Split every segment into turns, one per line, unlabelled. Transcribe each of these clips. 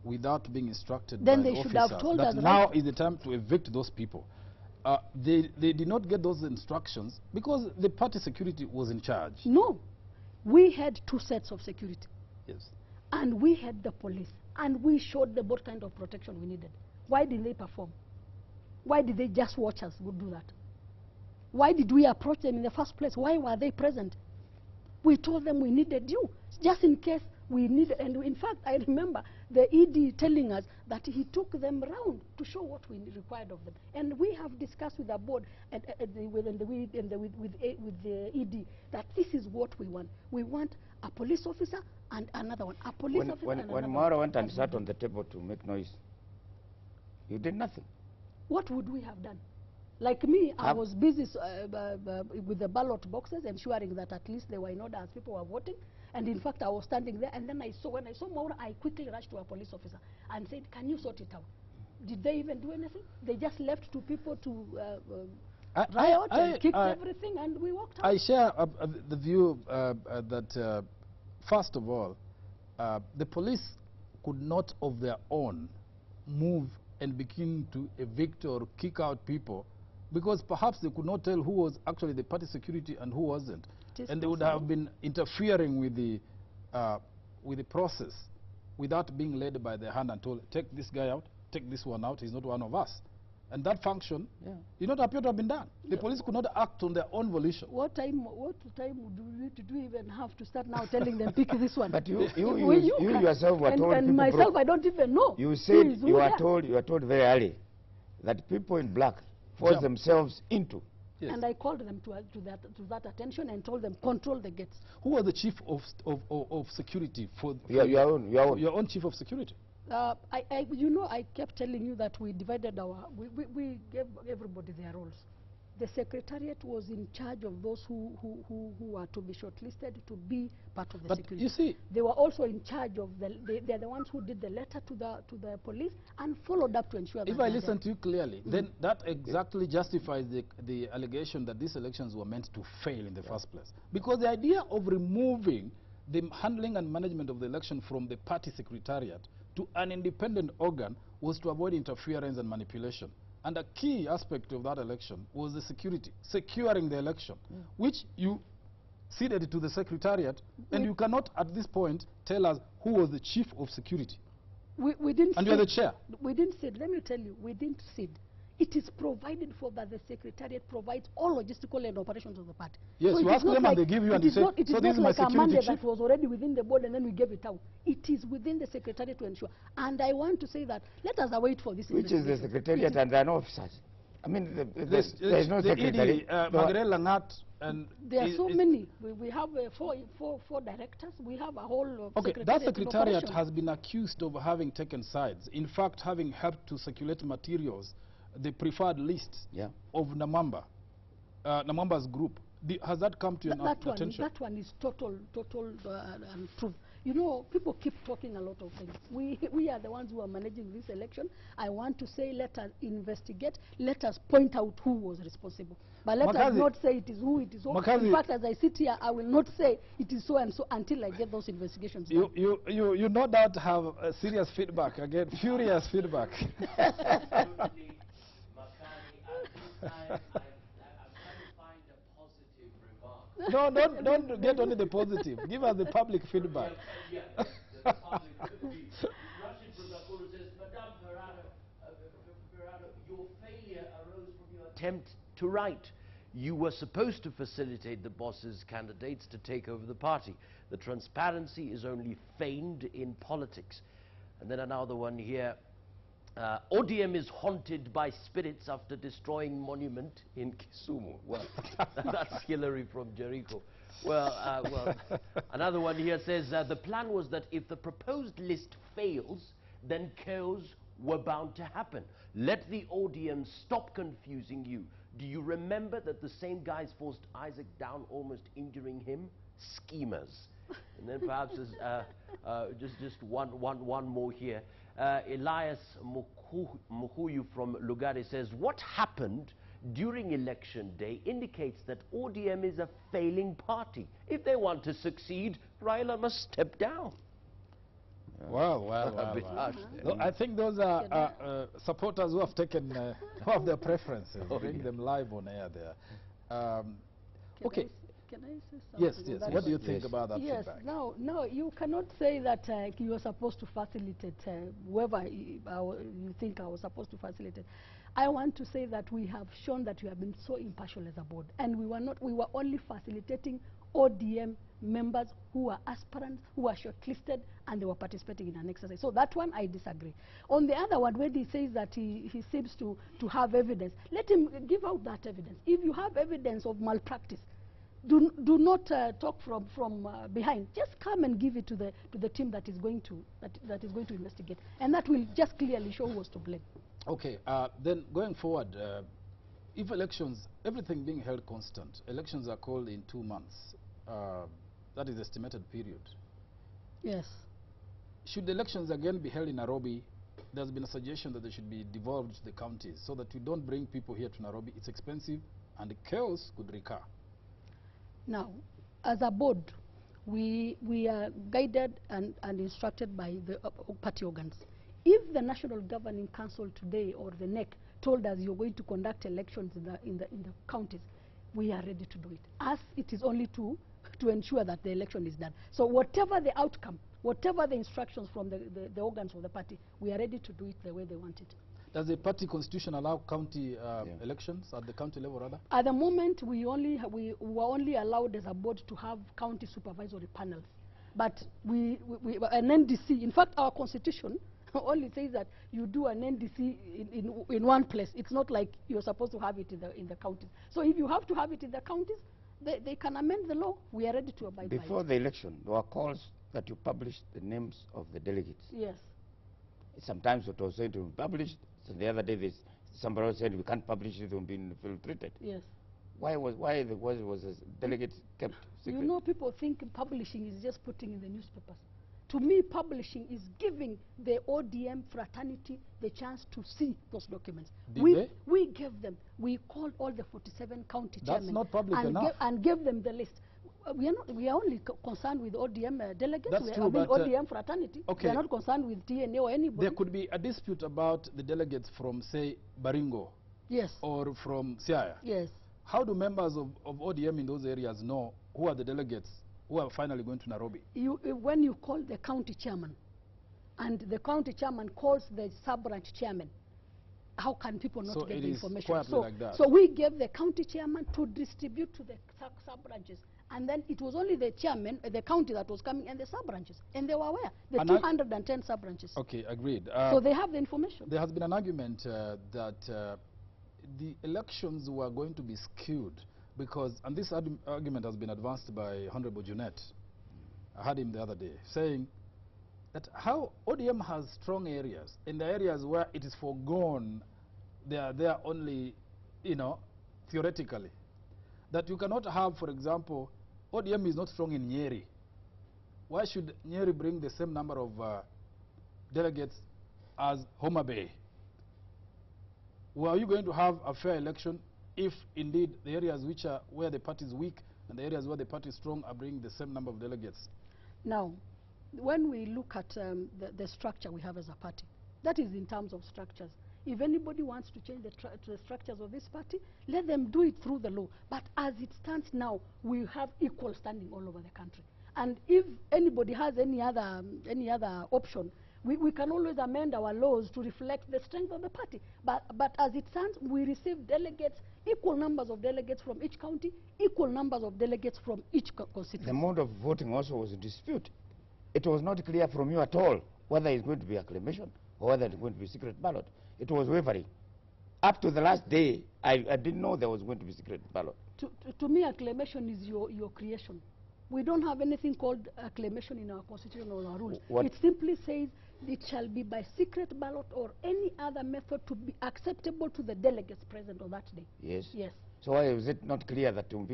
without being instructed
Then
by
they
the
should have
officers
told
that
us,
now
right?
is the time to evict those people. They did not get those instructions because the party security was in charge.
No. We had 2 sets of security.
Yes.
And we had the police. And we showed them what kind of protection we needed. Why didn't they perform? Why did they just watch us do that? Why did we approach them in the first place? Why were they present? We told them we needed you, just in case we needed. And in fact, I remember the ED telling us that he took them round to show what we required of them. And we have discussed with the board and with the ED that this is what we want. We want a police officer and another one. A police officer and another one.
When Mara went and sat on the table to make noise, you did nothing.
What would we have done? Like me, I was busy with the ballot boxes, ensuring that at least they were in order as people were voting. And in fact, I was standing there, and then when I saw Maura, I quickly rushed to a police officer and said, "Can you sort it out?" Did they even do anything? They just left 2 people to riot and kicked everything, and we walked out.
I share the view that, first of all, the police could not of their own move and begin to evict or kick out people, because perhaps they could not tell who was actually the party security and who wasn't. And they would have been interfering with the process without being led by the hand and told, take this guy out, take this one out, he's not one of us. And that function did not appear to have been done. The police could not act on their own volition.
What time do we even have to start now telling them, pick this one?
But you yourself were told.
And myself, I don't even know.
You said you were told very early that people in black force themselves into.
Yes. And I called them to that attention and told them, control the gates.
Who was the chief of security for
your own
chief of security?
I kept telling you that we divided we gave everybody their roles. The secretariat was in charge of those who were to be shortlisted to be part of the security.
You see,
they were also in charge of they're the ones who did the letter to the police and followed up to ensure that.
If I listen to you clearly, then that exactly justifies the allegation that these elections were meant to fail in the first place. Because the idea of removing the handling and management of the election from the party secretariat to an independent organ was to avoid interference and manipulation. And a key aspect of that election was the security, securing the election, which you ceded to the secretariat, and you cannot at this point tell us who was the chief of security.
We didn't.
And you are the chair.
We didn't cede. Let me tell you, we didn't cede. It is provided for that the secretariat provides all logistical and operations of the party.
Yes,
so
you ask them and they give you and you say,
it is
so
not
this is my
like a mandate
security chief.
that was already within the board and then we gave it out. It is within the secretariat to ensure. And I want to say that let us await for this.
Which is the secretariat and an officers? I mean, there is no secretary.
Margaret Langat, and
there are so many. We have four directors. We have a whole
that secretariat has been accused of having taken sides. In fact, having helped to circulate materials, the preferred list of Namamba, Namamba's group. Has that come to your attention?
That one is total truth. You know, people keep talking a lot of things. We are the ones who are managing this election. I want to say, let us investigate. Let us point out who was responsible. But let us not say it is who it is. In fact, as I sit here, I will not say it is so and so until I get those investigations done.
You no doubt have serious feedback, again, furious feedback. No, don't get only the positive. Give us the public feedback.
The public could be. Rashid Buzakuru says, Madame Pareno, your failure arose from your attempt to write. You were supposed to facilitate the boss's candidates to take over the party. The transparency is only feigned in politics. And then another one here. ODM is haunted by spirits after destroying monument in Kisumu. Well, that's Hillary from Jericho. Well, another one here says the plan was that if the proposed list fails, then chaos were bound to happen. Let the ODM stop confusing you. Do you remember that the same guys forced Isaac down, almost injuring him? Schemers. And then perhaps just one more here. Elias Mukuyu from Lugari says, what happened during election day indicates that ODM is a failing party. If they want to succeed, Raila must step down.
Well.
Bit harsh there.
No, I think those are supporters who have taken who have their preferences. Bring them live on air there. Okay.
Can I say something?
Yes.
on that
What do you
one?
think about that
Yes,
feedback?
no, you cannot say that you are supposed to facilitate whoever you think I was supposed to facilitate. I want to say that we have shown that we have been so impartial as a board, and we were only facilitating ODM members who were aspirants, who were shortlisted, and they were participating in an exercise. So that one I disagree. On the other one, when he says that he seems to have evidence, let him give out that evidence. If you have evidence of malpractice, do not talk from behind. Just come and give it to the team that is going to investigate, and that will just clearly show who was to blame.
Okay. Then going forward, if elections, everything being held constant, elections are called in 2 months. That is the estimated period.
Yes.
Should the elections again be held in Nairobi, there's been a suggestion that they should be devolved to the counties so that you don't bring people here to Nairobi. It's expensive, and the chaos could recur.
Now, as a board, we are guided and instructed by the party organs. If the National Governing Council today or the NEC told us you're going to conduct elections in the counties, we are ready to do it. As it is only to ensure that the election is done. So whatever the outcome, whatever the instructions from the organs of the party, we are ready to do it the way they want it.
Does the party constitution allow county elections at the county level, rather?
At the moment, we were only allowed as a board to have county supervisory panels. But an NDC, in fact, our constitution only says that you do an NDC in one place. It's not like you're supposed to have it in the counties. So if you have to have it in the counties, they can amend the law. We are ready to abide by it.
Before the election, there were calls that you published the names of the delegates.
Yes.
Sometimes it was said to be published. So the other day, somebody else said we can't publish it; they've been filtrated.
Yes.
Why was the delegates kept secret?
You know, people think publishing is just putting in the newspapers. To me, publishing is giving the ODM fraternity the chance to see those documents. We gave them. We called all the 47 county chairmen.
That's not public enough.
And gave them the list. We are only concerned with ODM delegates.
That's true, but
ODM fraternity.
okay.
We are not concerned with TNA or anybody.
There could be a dispute about the delegates from, say, Baringo.
Yes.
Or from Siaya.
Yes.
How do members of ODM in those areas know who are the delegates who are finally going to Nairobi?
When you call the county chairman, and the county chairman calls the sub-branch chairman, how can people not get the information?
Like that.
So we gave the county chairman to distribute to the sub-branches. And then it was only the chairman, the county that was coming, and the sub-branches. And they were aware, the 210 sub-branches.
Okay, agreed.
So they have the information.
There has been an argument that the elections were going to be skewed because, and this argument has been advanced by Honorable Junet. I heard him the other day saying that how ODM has strong areas, in the areas where it is foregone, they are there only, theoretically. That you cannot have, for example, ODM is not strong in Nyeri. Why should Nyeri bring the same number of delegates as Homa Bay? Well, are you going to have a fair election if indeed the areas where the party is weak and the areas where the party is strong are bringing the same number of delegates?
Now, when we look at the structure we have as a party, that is in terms of structures. If anybody wants to change the structures of this party, let them do it through the law. But as it stands now, we have equal standing all over the country. And if anybody has any other option, we can always amend our laws to reflect the strength of the party. But as it stands, we receive delegates, equal numbers of delegates from each county, equal numbers of delegates from each constituency.
The mode of voting also was in dispute. It was not clear from you at all whether it's going to be acclamation or whether it's going to be secret ballot. It was wavering. Up to the last day, I didn't know there was going to be secret ballot.
To me, acclamation is your creation. We don't have anything called acclamation in our constitution or our rules. It simply says it shall be by secret ballot or any other method to be acceptable to the delegates present on that day.
Yes.
Yes.
So why is it not clear that there will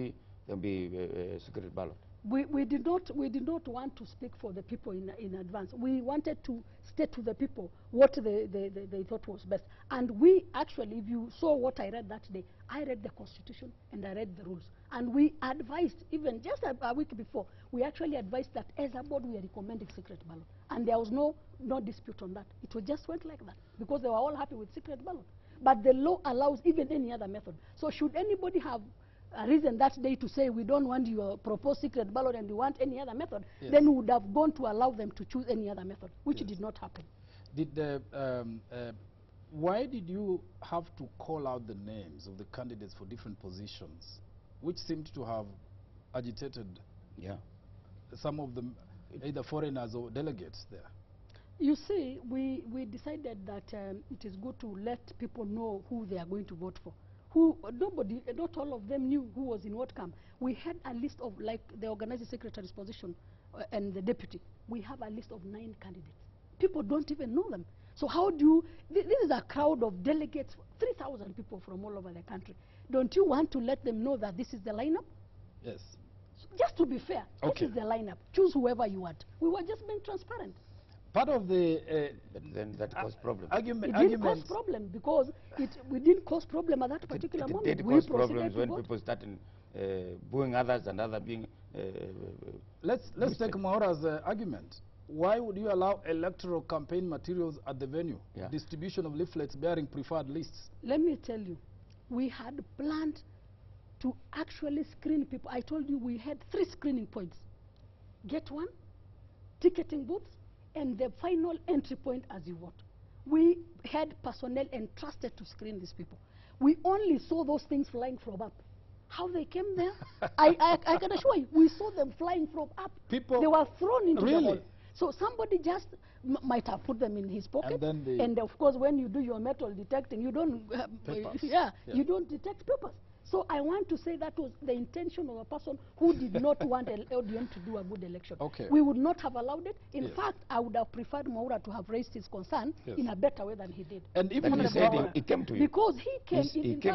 be a secret ballot?
We did not want to speak for the people in advance. We wanted to state to the people what they thought was best. And we actually, if you saw what I read that day, I read the Constitution and I read the rules. And we advised, even just a week before, we actually advised that as a board we are recommending secret ballot. And there was no dispute on that. It was just went like that because they were all happy with secret ballot. But the law allows even any other method. So should anybody have a reason that day to say we don't want your proposed secret ballot and we want any other method,
yes,
then we would have gone to allow them to choose any other method, which
yes,
did not happen.
Did the, why did you have to call out the names of the candidates for different positions, which seemed to have agitated some of them, either foreigners or delegates there?
You see, we decided that it is good to let people know who they are going to vote for. Not all of them knew who was in what camp. We had a list of, like the organizing secretary's position and the deputy, we have a list of 9 candidates. People don't even know them. So how do you, this is a crowd of delegates, 3,000 people from all over the country. Don't you want to let them know that this is the lineup?
Yes.
So just to be fair,
okay,
this is the lineup. Choose whoever you want. We were just being transparent.
Part of the
but then that caused problem.
It didn't cause problem because we didn't cause problem at that particular moment.
It did cause problems when people started booing others and others being.
Let's take Mwaura's argument. Why would you allow electoral campaign materials at the venue?
Yeah.
Distribution of leaflets bearing preferred lists.
Let me tell you, we had planned to actually screen people. I told you we had 3 screening points. Gate 1, ticketing booths, and the final entry point as you vote. We had personnel entrusted to screen these people. We only saw those things flying from up. How they came there, I can assure you, we saw them flying from up.
People,
they were thrown into
really?
the hall. So somebody just might have put them in his pocket.
And
of course, when you do your metal detecting, you don't, you don't detect papers. So I want to say that was the intention of a person who did not want ODM to do a good election.
Okay.
We would not have allowed it. In
yes,
fact, I would have preferred Mwaura to have raised his concern
yes,
in a better way than he did.
And even
he said he came to you.
Because he came, in
came
fact,